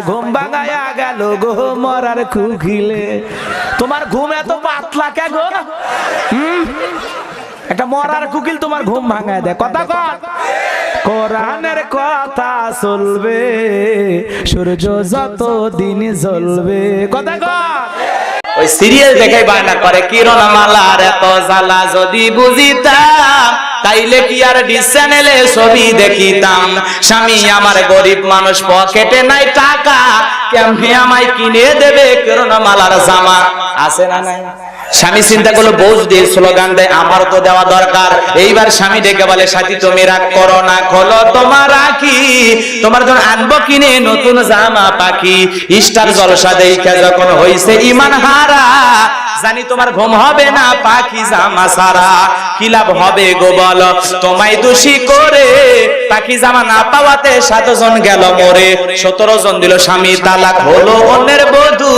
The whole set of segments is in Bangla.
ঘুম ভাঙায়া গেল গো মরার কুকিলে। তোমার ঘুম এত পাতলা কে গো? একটা মরার কুকিল তোমার ঘুম ভাঙায় দেয়। কথা কর, কোরআনের কথা চলবে, সূর্য যত দিন জ্বলবে। কথা কর। ওই সিরিয়াল দেখাই বায়না করে কিরণমালার এত জ্বালা যদি বুঝিতাম তাইলে কি আর ডিস চ্যানেলে ছবি দেখিতাম। স্বামী আমার গরিব মানুষ, পকেটে নাই টাকা, কেমনে আমায় কিনে দেবে কিরণমালার জামা? আছে না নাই? স্বামী চিন্তা করলো বউ যদি স্লোগান দেয় আমার তো দেওয়া দরকার। এইবার স্বামী ডেকে বলে সাথী তুমি রাগ করো না, খোলো তোমার রাখি, তোমার জন্য আনবো কিনে নতুন জামা পাখি। স্টার জলসা দেখা যখন হইছে ইমান হারা, জানি তোমার ঘুম হবে না পাখি জামা সারা। কি লাভ হবে গো বলো তোমায় দোষী করে, পাখি জামা না পাওয়াতে 7 জন গেল মরে, 17 জন দিল স্বামী তালাক, হলো অন্যের বধূ।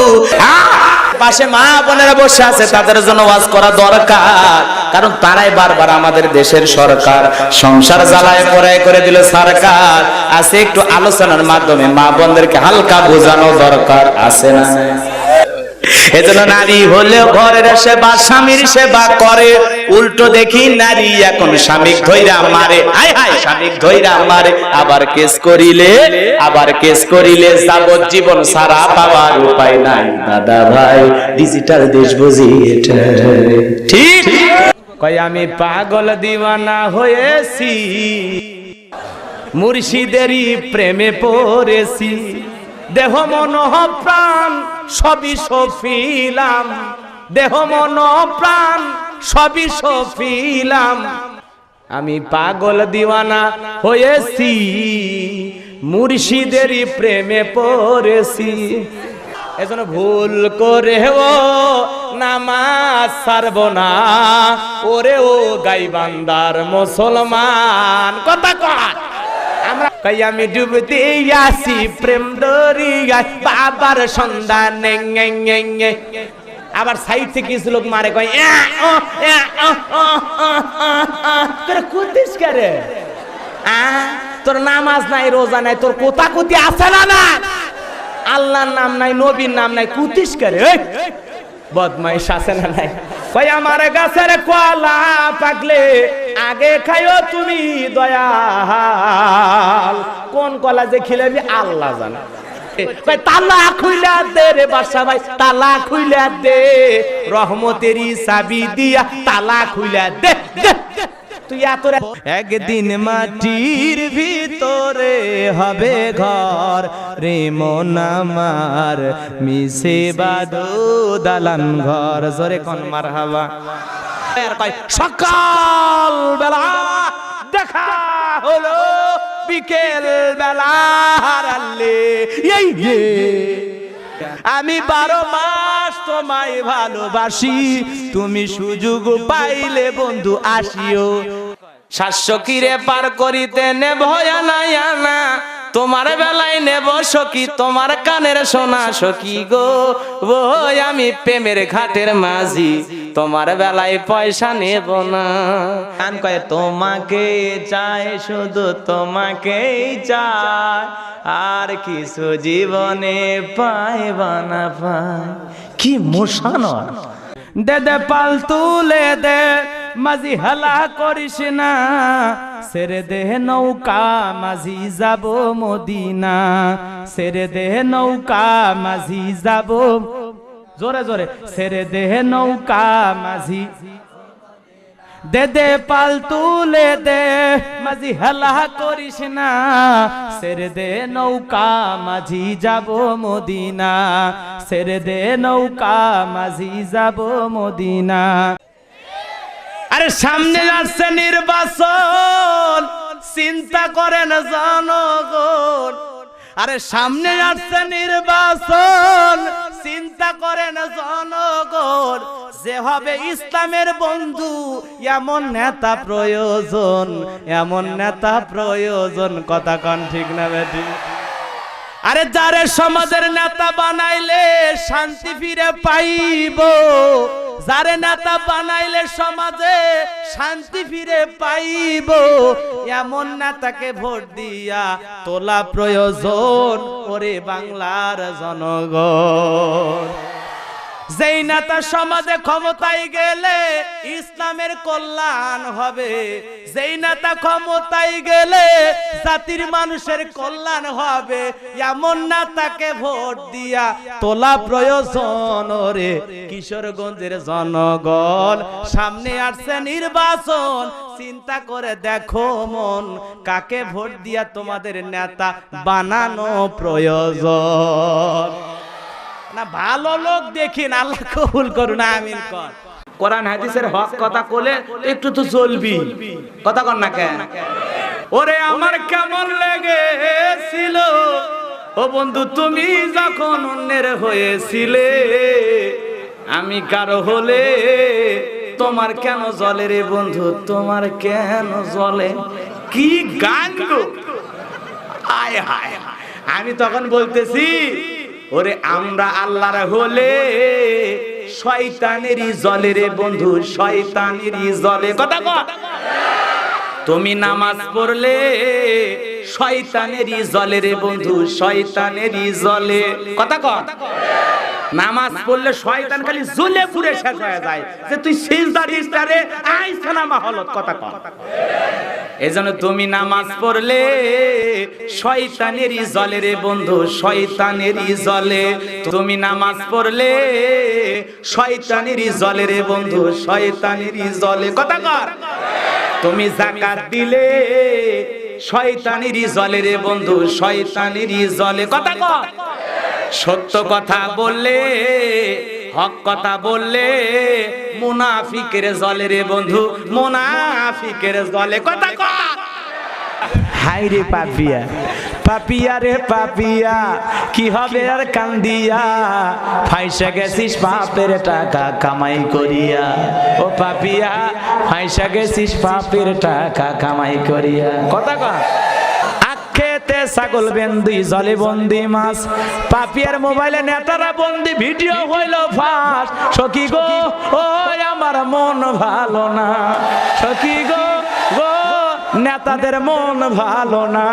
পাশে মা বোনেরা বসে আছে, তাদের জন্য ওয়াজ করা দরকার, কারণ তারাই বারবার আমাদের দেশের সরকার সংসার জ্বালায় পড়ায় করে দিল সরকার। আছে একটু আলোচনার মাধ্যমে মা বোনদেরকে হালকা বোঝানো দরকার, আছে না? এজন্য নারী হলে ঘরের সেবা, স্বামীর সেবা করে। উল্টো দেখি নারী এখন স্বামী ধইরা মারে, হায় হায় স্বামী ধইরা মারে। আবার কেস করিলে যাবজ্জীবন সারা পাওয়ার উপায় নাই। দাদা ভাই ডিজিটাল দেশ বুঝি এটা ঠিক। কই আমি পাগল দিওয়ানা হয়েছি, মুর্শিদেরই প্রেমে পড়েছি, দেহ মন প্রাণ সবই সফিলাম, দেহ মন প্রাণ সবই সফিলাম। আমি পাগল দিওয়ানা হয়েছি, মুর্শিদেরই প্রেমে পড়েছি। এজন্য ভুল করে ও নামাজ ছাড়ব না, ওরে ও গাইবান্দার মুসলমান। কথা কর। আমি ডুবতে আসি প্রেম দরিয়ায়, বাবার সন্ধানে। আবার সাইড থেকে কিছু লোক মারে, কয় তোরা কুতিস করে, তোর নামাজ নাই রোজা নাই, তোর কোথা কুতি আছে না না, আল্লাহর নাম নাই নবীর নাম নাই, কুতিস করে বদমাইশ আছে না নাই? কই আমার গাছের কলা পাকলে আগে খাইও তুমি দয়াল, কোন কলা যে খিলাবি আল্লাহ জানে। কই তালা খুইলা দে রে বাদশা ভাই, তালা খুইলা দে, রহমতেরই চাবি দিয়া তালা খুইলা দে। তুই এত একদিন মাটির ভিতরে হবে ঘর রে মন আমার, মিশে বাদো দালান ঘর। জোরে কোন মারহাবা। সকাল বেলা দেখা হলো, বিকেল বেলা হারালে। আমি 12 মাস তোমায় ভালোবাসি, তুমি সুযোগ পাইলে বন্ধু আসিও। 700 কিরে পার করিতে নেব না, তোমার বেলায় নেব সখী তোমার কানের সোনা সখী গো। ওই আমি প্রেমের ঘাটের মাঝি, তোমার বেলায় পয়সা নেব না। কান কয়ে তোমাকে চাই, শুধু তোমাকেই চাই, আর কিছু জীবনে পাইবা না পাই। কি মোশানো দে দে পাল তুলে দে, মাঝি হালা করিস না, ছেড়ে দে নৌকা মাঝি যাব মদিনা, ছেড়ে দে নৌকা মাঝি যাব, জোরে জোরে, ছেড়ে দে নৌকা মাঝি, দে দে পাল তুলে দে, মাঝি হালা করিস না, ছেড়ে দে নৌকা মাঝি যাব মদিনা, ছেড়ে দে নৌকা মাঝি যাব মদিনা। আরে সামনে আসছে নির্বাচন, চিন্তা করেন জনগণ। আরে সামনে আসছে নির্বাচন, চিন্তা করেন জনগণ। যে হবে ইসলামের বন্ধু, এমন নেতা প্রয়োজন, এমন নেতা প্রয়োজন। কথা কন ঠিক না বেটি? আরে যারে সমাজের নেতা বানাইলে শান্তি ফিরে পাইব, যারে নেতা বানাইলে সমাজে শান্তি ফিরে পাইব, এমন নেতাকে ভোট দিয়া তোলা প্রয়োজন ওরে বাংলার জনগণ। যেই নেতা সমাজে ক্ষমতায় গেলে ইসলামের কল্যাণ হবে, যেই নেতা ক্ষমতায় গেলে জাতির মানুষের কল্যাণ হবে, এমন নেতাকে ভোট দিয়া তোলা প্রয়োজন রে কিশোরগঞ্জের জনগণ। সামনে আসছে নির্বাচন, চিন্তা করে দেখো মন, কাকে ভোট দিয়া তোমাদের নেতা বানানো প্রয়োজন। না ভালো লোক দেখি না, আল্লাহ কবুল করুন, আমিন কর। কোরআন হাদিসের হক কথা কলে একটু তো চলবি, কথা কর না কেন? ওরে আমার কেমন লেগেছিল ও বন্ধু তুমি যখন অন্যের হয়েছিলে, আমি কারো হলে তোমার কেন জ্বলে রে বন্ধু, তোমার কেন জ্বলে? কি গান গো, আয় হায়। আমি তখন বলতেছি ওরে আমরা আল্লাহর হলে শয়তানেরই জ্বলে রে বন্ধু, শয়তানেরই জ্বলে। কথা কর। তুমি নামাজ পড়লে শয়তানেরই জ্বলে রে বন্ধু, শয়তানেরই জ্বলে। কথা কর। নামাজ পড়লে শয়তান খালি জ্বলে পুড়ে শেষ হয়ে যায়, যে তুই সিজদা দিস রে আইছ না মাহলত। কথা কর। এজন্য তুমি নামাজ পড়লে শয়তানেরই জ্বলে রে বন্ধু, শয়তানেরই জ্বলে। তুমি নামাজ পড়লে শয়তানেরই জ্বলে রে বন্ধু, শয়তানেরই জ্বলে। কথা কর। তুমি যাকাত দিলে শয়তানেরই জ্বলে রে বন্ধু, শয়তানেরই জ্বলে। কথা কর। সত্য কথা বললে, হক কথা বললে মুনাফিকের জ্বলে রে বন্ধু, মুনাফিকের জ্বলে। কথা কর। হাই রে পাপিয়া, পাপিয়া রে পাপিয়া, কি হবে আর কান্দিয়া, ফাইসা গেছিস পাপের টাকা কামাই করিয়া। ও পাপিয়া ফাইসা গেছিস পাপের টাকা কামাই করিয়া। কথা কর। খেতে ছাগল বেন্দি জলে বন্দি মাছ, পাপিয়ার মোবাইলে নেতারা বন্দি ভিডিও হইল ফাঁস। সখী গো ও আমার মন ভালো না, সখী গো গো নেতাদের মন ভালো না।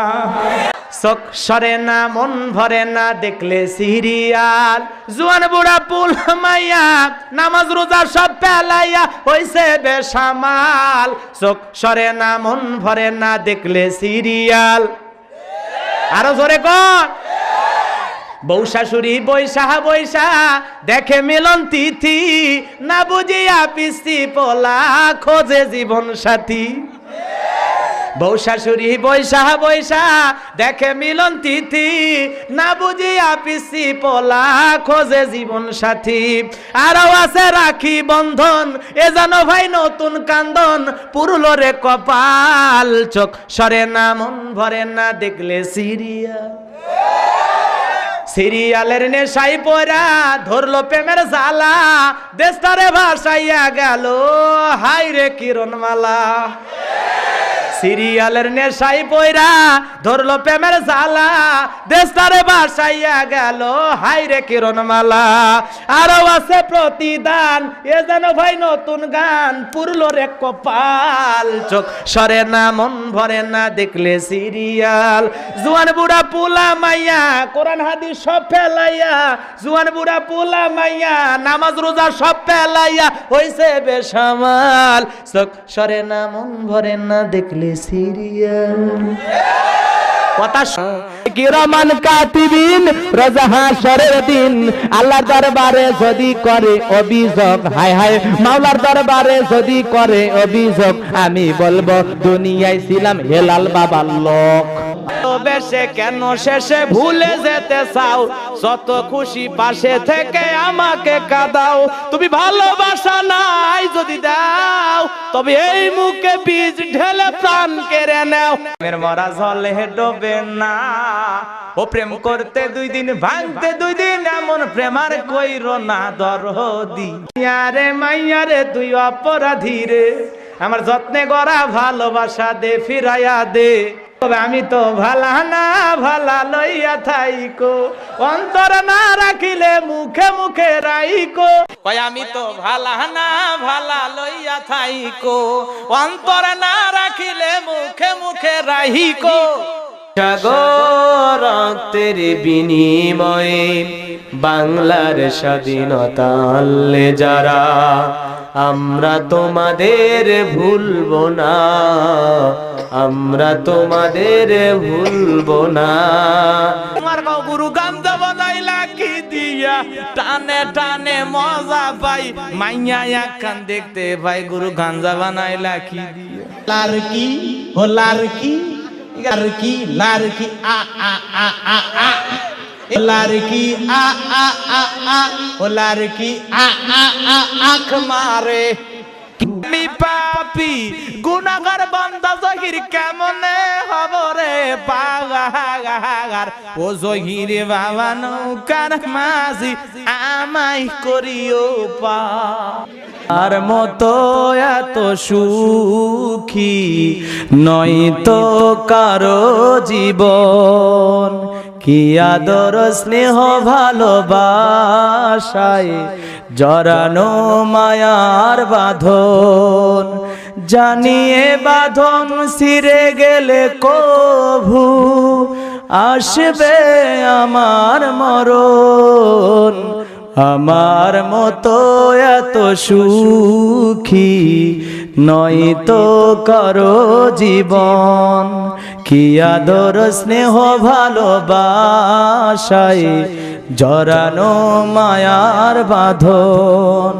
চোখ সরে না মন ভরে না দেখলে সিরিয়াল, জুয়ান বুড়া পুল মাইয়া নামাজ রোজা সব পেলাইয়া হইছে বেসামাল। চোখ সরে না মন ভরে না দেখলে সিরিয়াল। আরো জোরে কর। বউ শাশুড়ি বৈশা বৈশা দেখে মিলন তিথি, না বুঝিয়া পিস্তি পোলা খোঁজে জীবন সাথী। বউ শাশুড়ি বৈশা বৈশা দেখে মিলন তিথি, না বুঝিয়া পিসি পোলা খোঁজে জীবন সাথী। আরো আছে রাখি বন্ধন, এ জানো ভাই নতুন কান্দন, পুরুলো রে কপাল। চোখ সরে না মন ভরে না দেখলে সিরিয়াল। সিরিয়ালের নেশাই পড়া ধরলো প্রেমের জ্বালা, দেশটারে ভাসাইয়া গেল হাই রে কিরণমালা। সিরিয়ালের নেশাই পয়রা ধরলো প্রেমের জ্বালা, দেশটারে ভাসাইয়া গেল হাই রে কিরণমালা। আরো আছে প্রতিদান, এ যেন ভাই নতুন গান, পুরলো রে কপাল। চোখ সরে না মন ভরে না দেখলে সিরিয়াল। জুয়ান বুড়া পুলা মাইয়া কোরআন হাদিস সব ফেলাইয়া, জুয়ান বুড়া পুলা মাইয়া নামাজ রোজা সব ফেলাইয়া হইছে বেসামাল। চোখ সরে না মন ভরে না দেখলে সিরিয়াল। কথা কিরামান কাতিবিন রোজা হাসরের দিন, আল্লাহর দরবারে যদি করে অভিযোগ, হায় হায় মাওলার দরবারে যদি করে অভিযোগ, আমি বলবো দুনিয়ায় ছিলাম হেলাল বাবার লোক। বেশে কেন শেষে ভুলে যেতে চাও, যত খুশি পাশে থেকে আমাকে কাঁদাও। তুমি ভালোবাসা নাই যদি দাও, তবে এই মুখে বীজ ঢেলে প্রাণ কেড়ে নাও। প্রেমের মরা জলে ডোবে না, ও প্রেম করতে 2 দিন ভাঙতে 2 দিন, এমন প্রেমার কইরো না দরদি। আরে মাইয়া রে তুই অপরাধী রে, আমার যত্নে গড়া ভালোবাসা দে ফিরাইয়া দে। তবে আমি তো ভালা না ভালা লইয়া থাইকো, অন্তর না রাখিলে মুখে মুখে রাইকো। কয় আমি তো ভালা না ভালা লইয়া থাইকো, অন্তর না রাখিলে মুখে মুখে রাইকো। সাগর রক্তের বিনিময়ে বাংলার স্বাধীনতা আনলে যারা, আমরা তোমাদের ভুলবো না, আমরা তোমাদের ভুলবো না। তোমার গুরু গামজা বানাইলা কি দিয়া, টানে টানে মজা পাই, মাইয়া একখান দেখতে ভাই গুরু গাঞ্জা বানাইলা কি দিয়া। লারকি ও লারকি লারকি লারকি আ আ আ আ আ, লারকি আ আ আ আ, ও লারকি আ আ আ আখ মারে। আমি পাপী গুনাহগার বান্দা জহির কেমনে হব রে পাগার, ও জহির বাবা নৌকার মাঝি আমায় করিও পা। আর মতো এত সুখী নয় তো কারো জীবন, কি আদর স্নেহ ভালোবাসায় জড়ানো মায়ার বাঁধন। জানিয়ে বাঁধন ছিঁড়ে গেলে কভু আসবে আমার মরণ, আমার মতো এত সুখী নয় তো কারো জীবন, কি আদর স্নেহ ভালোবাসায় জড়ানো মায়ার বাঁধন।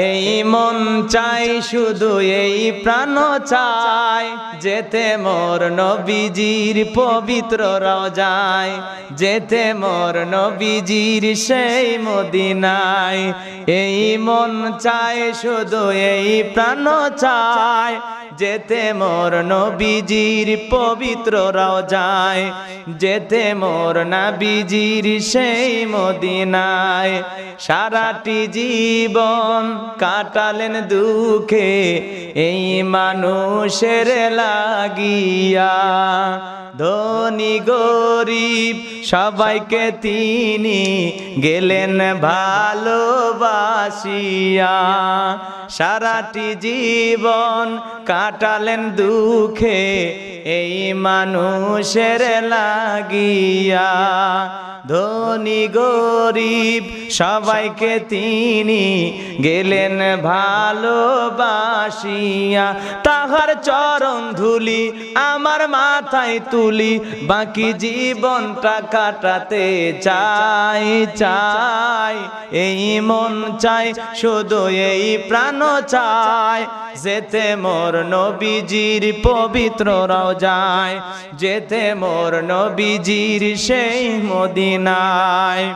এই মন চাই শুধু এই প্রাণ চাই, যেতে মোর নবীজির পবিত্র রওজায়, যেতে মোর নবীজির সেই মদিনায়। এই মন চাই শুধু এই প্রাণ চাই, যেতে মোর নবীজির পবিত্র রওজায়, যেতে মোর নবীজির সেই মদিনায়। সারাটি জীবন কাটালেন দুঃখে এই মানুষের লাগিয়া, ধনী গরিব সবাইকে তিনি গেলেন ভালোবাসিয়া। সারাটি জীবন কাটালেন দুঃখে এই মানুষের লাগিয়া, ধনী গরিব সবাইকে তিনি গেলেন ভালোবাসিয়া। তাহার চরণ ধুলি আমার মাথায় তুলি, বাকি জীবনটা কাটাতে চাই চাই। এই মন চাই শুধু এই প্রাণ চাই, যেতে মোর নবীজির পবিত্র রওজায়, যেতে মোর নবীজির সেই মদিনায়।